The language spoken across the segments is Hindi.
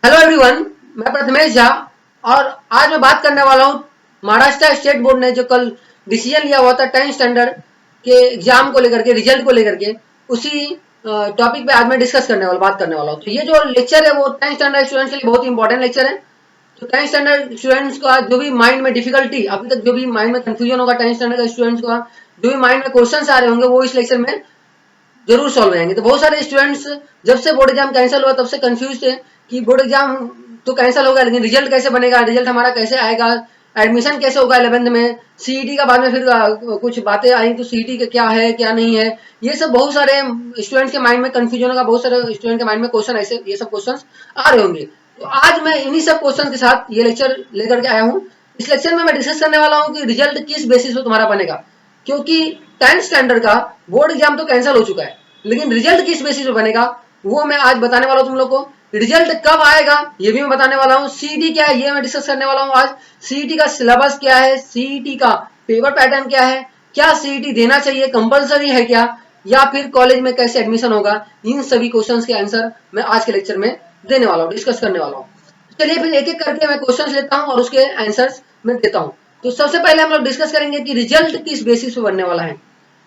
हेलो एवरीवन, मैं प्रथमेश झा और आज मैं बात करने वाला हूँ महाराष्ट्र स्टेट बोर्ड ने जो कल डिसीजन लिया हुआ था 10th स्टैंडर्ड के एग्जाम को लेकर के, रिजल्ट को लेकर के, उसी टॉपिक पे आज मैं डिस्कस करने वाला बात करने वाला हूँ। तो ये जो लेक्चर है वो 10th स्टैंडर्ड स्टूडेंट्स के लिए बहुत ही इंपॉर्टेंट लेक्चर है। तो 10th स्टैंडर्ड स्टूडेंट्स का जो भी माइंड में डिफिकल्टी, अभी तक जो भी माइंड में कंफ्यूजन होगा 10th स्टैंडर्ड के स्टूडेंट्स का, जो भी माइंड में क्वेश्चन आ रहे होंगे वो इस लेक्चर में जरूर सॉल्व रहेंगे। तो बहुत सारे स्टूडेंट्स जब से बोर्ड एग्जाम कैंसिल हुआ तब से कंफ्यूज थे कि बोर्ड एग्जाम तो कैंसिल होगा लेकिन रिजल्ट कैसे बनेगा, रिजल्ट हमारा कैसे आएगा, एडमिशन कैसे होगा 11th में, सीईटी का बाद में फिर कुछ बातें आई तो सीईटी का क्या है क्या नहीं है, ये सब बहुत सारे स्टूडेंट्स के माइंड में कंफ्यूजन होगा, बहुत सारे स्टूडेंट के माइंड में क्वेश्चन ऐसे ये सब क्वेश्चन आ रहे होंगे। तो आज मैं इन्हीं सब क्वेश्चन के साथ ये लेक्चर लेकर के आया हूँ। इस लेक्चर में मैं डिस्कस करने वाला हूँ कि रिजल्ट किस बेसिस पे तुम्हारा बनेगा, क्योंकि 10th स्टैंडर्ड का बोर्ड एग्जाम तो कैंसिल हो चुका है लेकिन रिजल्ट किस बेसिस पे बनेगा वो मैं आज बताने वाला हूं तुम लोग को। रिजल्ट कब आएगा ये भी मैं बताने वाला हूं। सीईटी क्या है ये मैं डिस्कस करने वाला हूं आज। सीईटी का सिलेबस क्या है, सीईटी का पेपर पैटर्न क्या है, क्या सीईटी देना चाहिए, कंपलसरी है क्या, या फिर कॉलेज में कैसे एडमिशन होगा, इन सभी क्वेश्चंस के आंसर मैं आज के लेक्चर में देने वाला हूँ, डिस्कस करने वाला हूँ। चलिए फिर एक एक करके मैं क्वेश्चन लेता हूँ और उसके आंसर्स मैं देता हूँ। तो सबसे पहले हम लोग डिस्कस करेंगे कि रिजल्ट किस बेसिस पे बनने वाला है,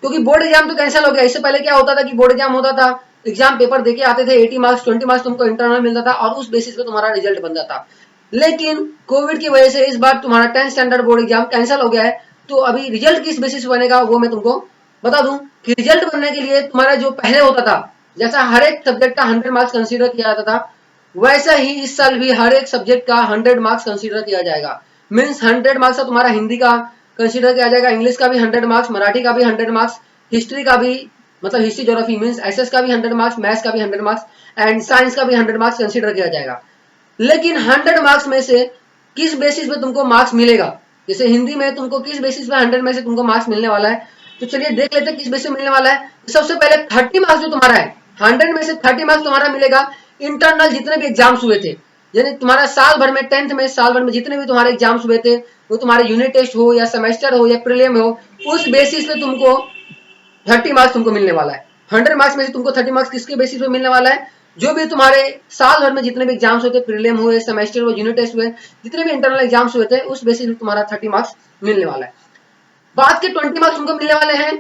क्योंकि बोर्ड एग्जाम तो कैंसिल हो गया। इससे पहले क्या होता था कि बोर्ड एग्जाम होता था, एग्जाम पेपर देके आते थे, 80 मार्क्स 20 मार्क्स तुमको इंटरनल मिलता था और उस बेसिस पे तुम्हारा रिजल्ट बनता था। लेकिन कोविड की वजह से इस बार तुम्हारा 10th standard board exam cancel हो गया है। तो अभी रिजल्ट किस बेसिस बनेगा वो मैं तुमको बता दूं कि रिजल्ट बनने के लिए तुम्हारा जो पहले होता था, जैसा हर एक सब्जेक्ट का 100 मार्क्स कंसीडर किया जाता था, वैसा ही इस साल भी हर एक सब्जेक्ट का 100 मार्क्स कंसीडर किया जाएगा। मीन्स 100 मार्क्स का तुम्हारा हिंदी का कंसीडर किया जाएगा, इंग्लिश का भी 100 मार्क्स, मराठी का भी 100 मार्क्स, हिस्ट्री का भी, मतलब हिस्ट्री ज्योग्राफी मीन्स एसएस का भी 100 मार्क्स, मैथ्स का भी 100 मार्क्स एंड साइंस का भी 100 मार्क्स कंसीडर किया जाएगा। लेकिन 100 मार्क्स में से किस बेसिस पे तुमको मार्क्स मिलेगा, जैसे हिंदी में तुमको किस बेसिस पे 100 में से तुमको मार्क्स मिलने वाला है, तो चलिए देख लेते हैं किस बेसिस पे मिलने वाला है। सबसे पहले 30 मार्क्स जो तुम्हारा है, 100 में से 30 मार्क्स तुम्हारा मिलेगा इंटरनल जितने भी एग्जाम्स हुए थे, यानी तुम्हारा साल भर में 10th में साल भर में जितने भी तुम्हारे एग्जाम्स हुए थे, वो तुम्हारे यूनिट टेस्ट हो या सेमेस्टर हो या प्रीलिम हो, उस बेसिस पे तुमको 30 मार्क्स तुमको मिलने वाला है। 100 मार्क्स में से तुमको 30 मार्क्स किसके बेसिस पे मिलने वाला है, जो भी तुम्हारे साल भर में जितने भी एग्जाम्स हुए थे, प्रीलिम हुए, सेमेस्टर हुए, यूनिट टेस्ट हुए, जितने भी इंटरनल एग्जाम्स हुए थे, उस बेसिस पे तुम्हारा 30 मार्क्स मिलने वाला है। बाद के 20 मार्क्स तुमको मिलने वाले हैं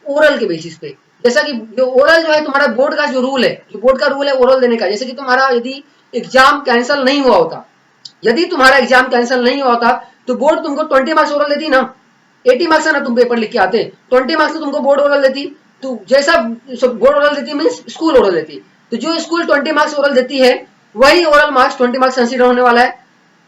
ओरल के बेसिस पे। जैसा कि जो ओरल जो है तुम्हारा बोर्ड का जो रूल है, जो बोर्ड का रूल है ओरल देने का, जैसे कि तुम्हारा यदि एग्जाम कैंसिल नहीं हुआ होता, यदि तुम्हारा एग्जाम कैंसिल नहीं हुआ होता तो बोर्ड तुमको 20 मार्क्स ओरल देती ना, 80 मार्क्स है ना, तुम पेपर लिख के आते, 20 मार्क्स तो तुमको बोर्ड ओरल देती। तो जैसा बोर्ड ओरल देती मीन्स स्कूल ओरल देती, तो जो स्कूल 20 मार्क्स ओरल देती है वही ओरल मार्क्स 20 मार्क्स कंसीडर होने वाला है,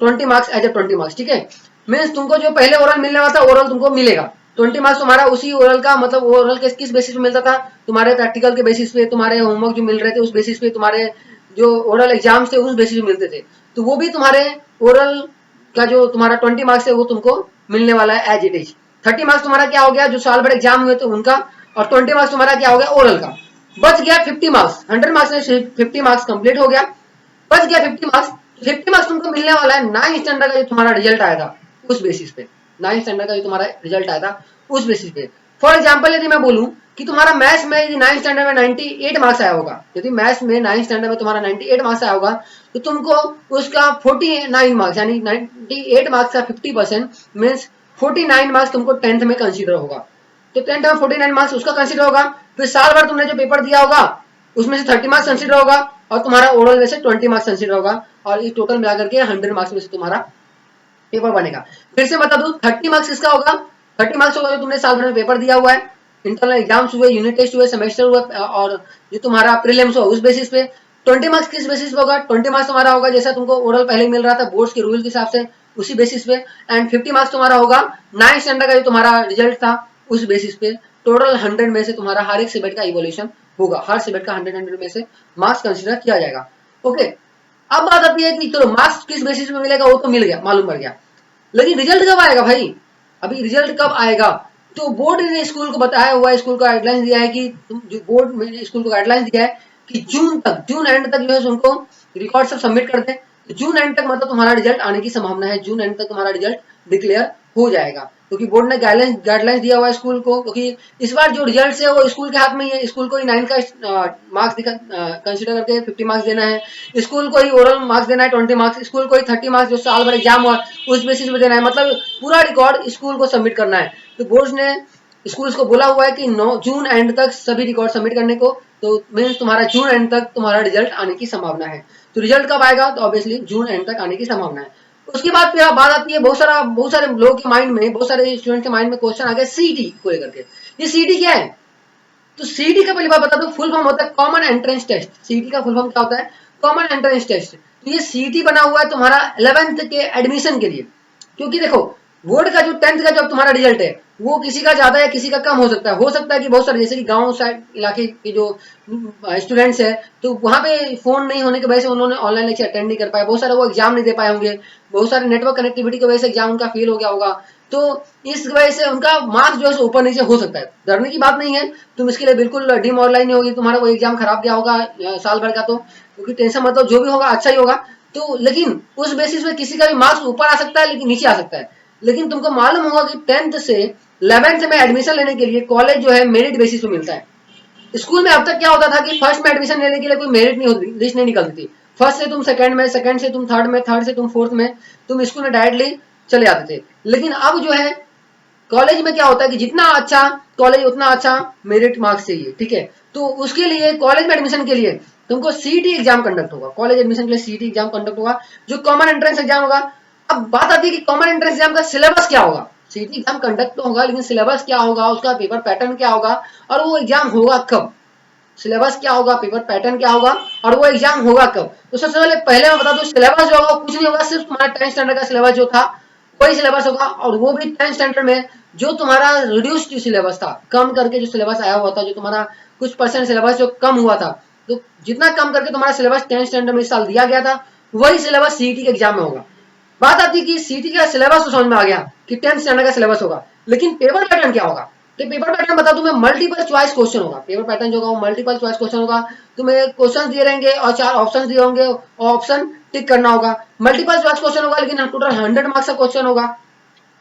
20 मार्क्स एज ए 20 मार्क्स, ठीक है। मीन्स तुमको जो पहले ओरल मिलने वाला था ओरल तुमको मिलेगा 20 मार्क्स तुम्हारा उसी ओरल का, मतलब ओरल के किस बेसिस पे मिलता था, तुम्हारे प्रैक्टिकल के बेसिस पे, तुम्हारे होमवर्क जो मिल रहे थे उस बेसिस पे, तुम्हारे जो ओरल एग्जाम्स थे उस बेसिस पे मिलते थे। तो वो भी तुम्हारे ओरल का जो तुम्हारा 20 मार्क्स है वो तुमको मिलने वाला है एज इट इज। 30 मार्क्स तुम्हारा क्या हो गया, जो साल भर एग्जाम हुए थे उनका, और 20 मार्क्स तुम्हारा क्या हो गया ओरल का। बच गया 50 मार्क्स, 100 मार्क्स में 50 मार्क्स कंप्लीट हो गया, बच गया 50 मार्क्स। 50 मार्क्स तुमको मिलने वाला है 9th स्टैंडर्ड का जो तुम्हारा रिजल्ट आया था उस बेसिस पे, 9th स्टैंडर्ड का जो तुम्हारा रिजल्ट आया था उस बेसिस पे। फॉर एग्जाम्पल यदि मैं बोलूं कि तुम्हारा मैथ्स में यदि 9th स्टैंडर्ड में 98 मार्क्स आया होगा, यदि मैथ्स में 9th स्टैंडर्ड में तुम्हारा 98 मार्क्स आया होगा, तो तुमको उसका 49 मार्क्स यानी 98 मार्क्स का 50% मीन्स 49 मार्क्स तुमको 10th में कंसीडर होगा। तो 10th में 49 मार्क्स उसका कंसीडर होगा, फिर साल भर तुमने जो पेपर दिया होगा उसमें से 30 मार्क्स कंसीडर होगा और तुम्हारा ओवरऑल में से 20 मार्क्स कंसीडर होगा, और ये टोटल मिलाकर के 100 मार्क्स में से तुम्हारा पेपर बनेगा। फिर से बता दूं 30 मार्क्स किसका होगा, 30 मार्क्स होगा जो तुमने साल भर में पेपर दिया हुआ है, इंटरनल एग्जाम्स हुए, यूनिट टेस्ट हुए, सेमेस्टर हुआ और जो तुम्हारा प्रीलिम्स हुआ उस बेसिस पे। 20 मार्क्स किस बेसिस पे होगा, 20 मार्क्स तुम्हारा होगा जैसा तुमको ओरल पहले मिल रहा था बोर्ड्स के रूल के हिसाब से उसी बेसिस पे, एंड 50 मार्क्स तुम्हारा होगा 9th स्टैंडर्ड का जो तुम्हारा रिजल्ट था उस बेसिस पे। टोटल 100 में से तुम्हारा हर एक सब्जेक्ट का इवोल्यूशन होगा, हर सब्जेक्ट का 100 में से मार्क्स कंसीडर किया जाएगा। ओके, अब बात आती है कि चलो मार्क्स किस बेसिस पे मिलेगा वो तो मिल गया, मालूम पड़ गया, लेकिन रिजल्ट कब आएगा भाई, अभी रिजल्ट कब आएगा। तो बोर्ड ने स्कूल को बताया हुआ है, स्कूल को गाइडलाइंस दिया है कि जो बोर्ड में स्कूल को गाइडलाइंस दिया है कि जून तक, जून एंड तक जो है उनको रिकॉर्ड सब सबमिट कर दे। जून एंड तक मतलब तुम्हारा रिजल्ट आने की संभावना है, जून एंड तक तुम्हारा रिजल्ट डिक्लेयर हो जाएगा। क्योंकि बोर्ड ने गाइडलाइंस दिया हुआ है स्कूल को, क्योंकि इस बार जो रिजल्ट है वो स्कूल के हाथ में ही है। स्कूल को ही 9 का मार्क्स कंसिडर करके 50 मार्क्स देना है, स्कूल को ही ओरल मार्क्स देना है 20 मार्क्स, स्कूल को ही 30 मार्क्स जो साल भर एग्जाम हुआ उस बेसिस पे देना है। मतलब पूरा रिकॉर्ड स्कूल को सबमिट करना है। तो बोर्ड ने स्कूल्स को बोला हुआ है कि 9 जून एंड तक सभी रिकॉर्ड सबमिट करने को। तो मीन्स तुम्हारा जून एंड तक तुम्हारा रिजल्ट आने की संभावना है। तो रिजल्ट कब आएगा? तो ऑब्वियसली जून एंड तक आने की संभावना है। उसके बाद फिर बात आती है, बहुत सारे लोगों के माइंड में, बहुत सारे स्टूडेंट के माइंड में क्वेश्चन आ गया सीईटी को लेकर के। ये सीईटी क्या है? तो सीईटी का पहली बात बता दो, फुल फॉर्म होता है कॉमन एंट्रेंस टेस्ट। सीईटी का फुल फॉर्म क्या होता है? Common entrance test. तो ये सीईटी बना हुआ है तुम्हारा 11th के एडमिशन के लिए। क्योंकि देखो बोर्ड का जो 10th का जो तुम्हारा रिजल्ट है वो किसी का ज्यादा या किसी का कम हो सकता है। हो सकता है कि बहुत सारे, जैसे कि गांव साइड इलाके के जो स्टूडेंट्स है तो वहां पे फोन नहीं होने की वजह से उन्होंने ऑनलाइन लेक्चर अटेंड नहीं कर पाए, बहुत सारे वो एग्जाम नहीं दे पाए होंगे, बहुत सारे नेटवर्क कनेक्टिविटी की वजह से एग्जाम उनका फेल हो गया होगा। तो इस वजह से उनका मार्क्स जो है ऊपर नीचे हो सकता है। डरने की बात नहीं है, तुम इसके लिए बिल्कुल डिमोरलाइज नहीं होगी, तुम्हारा वो एग्जाम खराब गया होगा साल भर का, तो क्योंकि टेंशन मतलब जो भी होगा अच्छा ही होगा। तो लेकिन उस बेसिस पे किसी का भी मार्क्स ऊपर आ सकता है लेकिन नीचे आ सकता है। लेकिन तुमको मालूम होगा कि 10th से 11th में एडमिशन लेने के लिए कॉलेज जो है मेरिट बेसिस पे मिलता है। स्कूल में अब तक क्या होता था कि फर्स्ट में एडमिशन लेने के लिए कोई मेरिट नहीं होती, लिस्ट नहीं निकलती थी। फर्स्ट से तुम सेकंड में, सेकंड से तुम थर्ड में, थर्ड से तुम फोर्थ में, तुम स्कूल में डायरेक्टली चले जाते थे। लेकिन अब जो है कॉलेज में क्या होता है कि जितना अच्छा कॉलेज उतना अच्छा मेरिट मार्क्स चाहिए, ठीक है। तो उसके लिए कॉलेज में एडमिशन के लिए तुमको सीईटी एग्जाम कंडक्ट होगा, कॉलेज एडमिशन के लिए सीईटी एग्जाम कंडक्ट होगा जो कॉमन एंट्रेंस एग्जाम होगा। अब बात आती है कि कॉमन एंट्रेंस एग्जाम का सिलेबस क्या होगा। सीईटी एग्जाम कंडक्ट तो होगा लेकिन सिलेबस क्या होगा, उसका पेपर पैटर्न क्या होगा और वो एग्जाम होगा कब। सिलेबस क्या होगा, पेपर पैटर्न क्या होगा और वो एग्जाम होगा कब। तो सबसे पहले मैं बता दूं, सिलेबस जो होगा कुछ नहीं होगा, सिर्फ तुम्हारा 10th स्टैंडर्ड का सिलेबस जो था वही सिलेबस होगा। और वो भी 10th स्टैंडर्ड में जो तुम्हारा रिड्यूस्ड सिलेबस था, कम करके जो सिलेबस आया हुआ था, जो तुम्हारा कुछ परसेंट सिलेबस जो कम हुआ था, तो जितना कम करके तुम्हारा सिलेबस 10th स्टैंडर्ड में इस साल दिया गया था वही सिलेबस सीईटी के एग्जाम में होगा। बात आती है कि सीईटी का सिलेबस तो समझ में आ गया कि 10th स्टैंडर्ड का सिलेबस होगा, लेकिन पेपर पैटर्न क्या होगा। तो पेपर पैटर्न बता दूं मैं, मल्टीपल चॉइस क्वेश्चन होगा। पेपर पैटर्न जो होगा वो मल्टीपल चॉइस क्वेश्चन होगा। तुम्हें क्वेश्चन दिए रहेंगे और 4 ऑप्शन दिए होंगे और ऑप्शन टिक करना होगा। मल्टीपल चॉइस क्वेश्चन होगा लेकिन टोटल 100 मार्क्स का क्वेश्चन होगा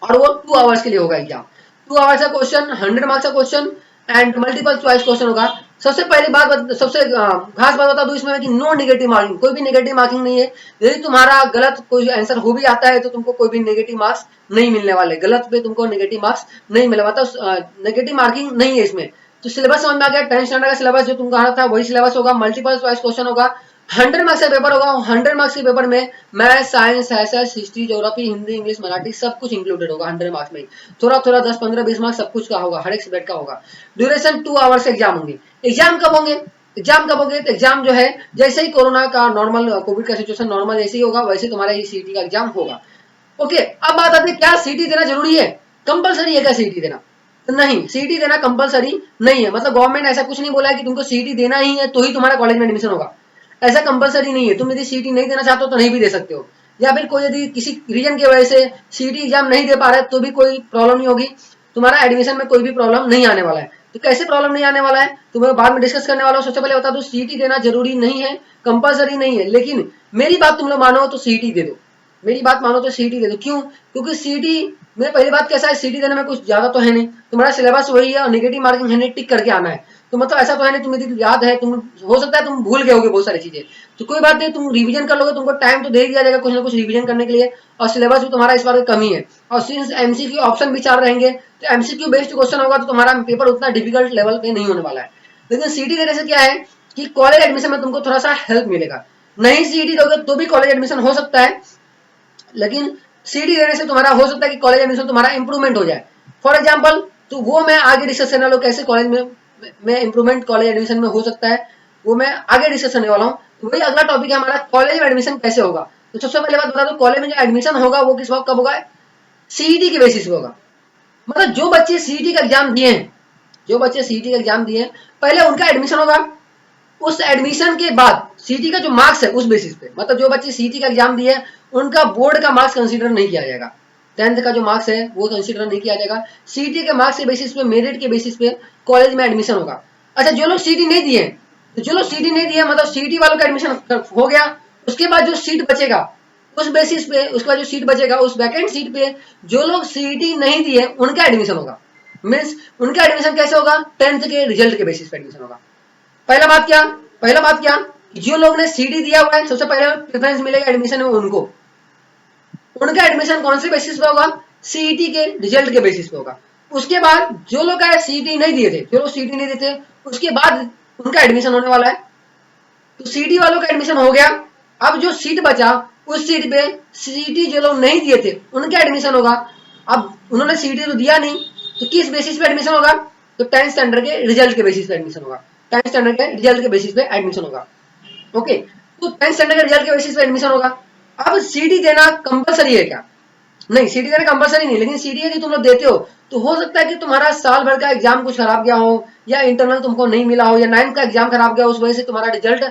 और वो 2 आवर्स के लिए होगा एग्जाम। 2 आवर्स का क्वेश्चन, 100 मार्क्स का question and multiple choice question होगा। सबसे पहली बात, सबसे खास बात बता दूं इसमें कि नो नेगेटिव मार्किंग, कोई भी नेगेटिव मार्किंग नहीं है। यदि तुम्हारा गलत कोई आंसर हो भी आता है तो तुमको कोई भी नेगेटिव मार्क्स नहीं मिलने वाले, गलत पे तुमको नेगेटिव मार्क्स नहीं मिले, मतलब नेगेटिव मार्किंग नहीं है इसमें। तो सिलेबस समझ में आ गया, 10th स्टैंडर्ड का सिलेबस जो तुमको आना था वही सिलेबस होगा, मल्टीपल चॉइस क्वेश्चन होगा, 100 मार्क्स का पेपर होगा। 100 मार्क्स के पेपर में math, science, SS, history, geography, Hindi, English, Marathi सब कुछ इंक्लूडेड होगा 100 मार्क्स में। थोड़ा थोड़ा 10, 15, 20 मार्क्स सब कुछ का होगा, हर एक सब्जेक्ट का होगा। ड्यूरेशन 2 आवर्स एग्जाम होंगे। एग्जाम कब होंगे? एग्जाम कब होंगे? तो एग्जाम जो है जैसे ही कोरोना का नॉर्मल, कोविड का सिचुएशन नॉर्मल जैसे ही होगा वैसे तुम्हारा ये सीईटी का एग्जाम होगा। ओके, अब बात आती है क्या सीईटी देना जरूरी है, कंपलसरी है क्या सीईटी देना? तो नहीं, सीईटी देना कंपलसरी नहीं है। मतलब गवर्नमेंट ऐसा कुछ नहीं बोला है कि तुमको सीईटी देना ही है तो ही तुम्हारा कॉलेज में एडमिशन होगा, ऐसा कंपलसरी नहीं है। तुम यदि सीईटी नहीं देना चाहते हो तो नहीं भी दे सकते हो, या फिर कोई यदि किसी रीजन की वजह से सीईटी एग्जाम नहीं दे पा रहे तो भी कोई प्रॉब्लम नहीं होगी, तुम्हारा एडमिशन में कोई भी प्रॉब्लम नहीं आने वाला है। तो कैसे प्रॉब्लम नहीं आने वाला है तो मैं बाद में डिस्कस करने वाला हूँ। सबसे पहले बता दूं, सीईटी देना जरूरी नहीं है, कंपलसरी नहीं है, लेकिन मेरी बात तुम लोग मानो तो सीईटी दे दो, मेरी बात मानो तो सीईटी दे दो। क्यों? क्योंकि सीईटी में पहली बात कैसा है, सीईटी देने में कुछ ज्यादा तो है नहीं, तुम्हारा सिलेबस वही है और नेगेटिव मार्किंग है नहीं, टिक करके आना है। तो मतलब ऐसा तो है नहीं, तुम्हें याद है, तुम हो सकता है तुम भूल गए होगे बहुत सारी चीजें, तो कोई बात नहीं, तुम रिवीजन कर लोगे, तुमको टाइम तो दे दिया जाएगा कुछ ना कुछ रिवीजन करने के लिए। और सिलेबस भी तुम्हारा इस बार कम ही है, और सिंस एमसीक्यू ऑप्शन भी 4 रहेंगे तो एमसीक्यू बेस्ड क्वेश्चन होगा तो तुम्हारा पेपर उतना डिफिकल्ट लेवल पे नहीं होने वाला है। लेकिन सीईटी देने से क्या है कि कॉलेज एडमिशन में तुमको थोड़ा सा हेल्प मिलेगा। नहीं सीईटी दोगे तो भी कॉलेज एडमिशन हो सकता है, लेकिन सीईटी देने से तुम्हारा हो सकता है कि कॉलेज एडमिशन तुम्हारा इंप्रूवमेंट हो जाए। फॉर एग्जांपल, तो वो मैं आगे डिस्कस करने वाला हूं, कैसे कॉलेज में इंप्रूवमेंट कॉलेज एडमिशन में हो सकता है, वो मैं आगे डिस्कस करने वाला हूँ। तो वही अगला टॉपिक है हमारा, कॉलेज में एडमिशन कैसे होगा। तो सबसे पहले बात बता दो, कॉलेज में जो एडमिशन होगा वो किस वक्त कब होगा, सीईटी के बेसिस पे होगा। मतलब जो बच्चे सीईटी का एग्जाम दिए हैं, जो बच्चे सीईटी का एग्जाम दिए हैं पहले उनका एडमिशन होगा, उस एडमिशन के बाद सीईटी का जो मार्क्स है उस बेसिस पे, मतलब जो बच्चे सीईटी का एग्जाम दिए उनका बोर्ड का मार्क्स कंसीडर नहीं किया जाएगा, 10th का जो मार्क्स है वो कंसीडर नहीं किया जाएगा। सीईटी के मार्क्स के बेसिस पे, मेरिट के बेसिस पे कॉलेज में एडमिशन होगा। अच्छा, जो लोग सीईटी नहीं दिए, तो जो लोग सीईटी नहीं दिए मतलब सीईटी वालों का एडमिशन हो गया, उसके बाद जो सीट बचेगा उस बेसिस पे उसके बाद जो सीट बचेगा उस वैकेंट सीट पे जो लोग सीईटी नहीं दिए उनका एडमिशन होगा। मीन्स उनका एडमिशन कैसे होगा? 10th के रिजल्ट के बेसिस पे एडमिशन होगा। पहला बात क्या, जो लोग ने सीईटी दिया हुआ है सबसे पहले प्रेफरेंस मिलेगा एडमिशन में उनको। उनका एडमिशन कौन से बेसिस पे होगा? सीईटी के रिजल्ट के बेसिस पे होगा। उसके बाद जो लोग सीईटी नहीं दिए थे, जो लोग सीईटी नहीं दिए थे उसके बाद उनका एडमिशन होने वाला है। तो सीईटी वालों का एडमिशन हो गया। अब जो सीट बचा उस सीट पे सीईटी जो लोग नहीं दिए थे उनका एडमिशन होगा। अब उन्होंने सीईटी तो दिया नहीं तो किस बेसिस पे एडमिशन होगा? तो 10th स्टैंडर्ड के रिजल्ट के बेसिस पे एडमिशन होगा। 10th स्टैंडर्ड के रिजल्ट के बेसिस पे एडमिशन होगा। ओके, तो 10th स्टैंडर्ड के रिजल्ट के बेसिस पे एडमिशन होगा। अब सीईटी देना कंपलसरी है क्या? नहीं, सीईटी देना कंपलसरी नहीं, लेकिन सीईटी यदि तुम लोग देते हो तो हो सकता है कि तुम्हारा साल भर का एग्जाम कुछ खराब गया हो, या इंटरनल तुमको नहीं मिला हो, या 9th का एग्जाम खराब गया, उस वजह से तुम्हारा रिजल्ट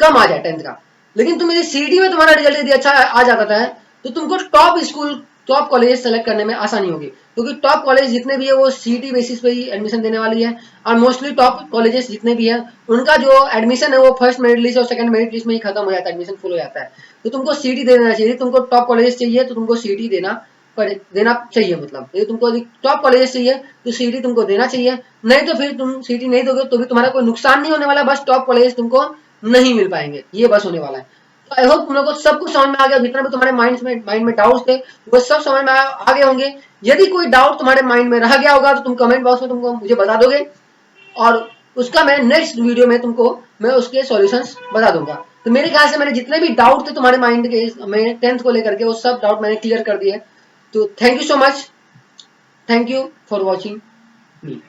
कम आ जाए 10th का। लेकिन तुम यदि सीईटी में तुम्हारा रिजल्ट यदि अच्छा आ जाता है तो तुमको top school, top college select करने में आसानी होगी, क्योंकि टॉप कॉलेज जितने भी है वो सीईटी बेसिस पे ही एडमिशन देने वाली है। और मोस्टली टॉप कॉलेजेस जितने भी है उनका जो एडमिशन है वो फर्स्ट मेरिट लिस्ट और सेकंड मेरिट लिस्ट में ही खत्म हो जाता है, एडमिशन फुल हो जाता है। तो तुमको सीईटी देना चाहिए। तुमको टॉप कॉलेज चाहिए तो तुमको सीईटी देना चाहिए। मतलब यदि तुमको टॉप कॉलेज चाहिए तो सीईटी तुमको देना चाहिए। नहीं तो फिर तुम सीईटी नहीं दोगे तो भी तुम्हारा कोई नुकसान नहीं होने वाला, बस टॉप कॉलेज तुमको नहीं मिल पाएंगे, ये बस होने वाला है। तो आई होप तुम लोग को सब कुछ समझ में आ गया। जितना भी तुम्हारे माइंड में डाउट्स थे वो सब समझ में आ गए होंगे। यदि कोई डाउट तुम्हारे माइंड में रह गया होगा तो तुम कमेंट बॉक्स में तुमको मुझे बता दोगे, और उसका मैं नेक्स्ट वीडियो में तुमको मैं उसके सॉल्यूशंस बता दूंगा। तो मेरे ख्याल से मैंने जितने भी डाउट थे तुम्हारे माइंड के में 10th को लेकर के वो सब डाउट मैंने क्लियर कर दिए। तो thank you so much, thank you for watching me.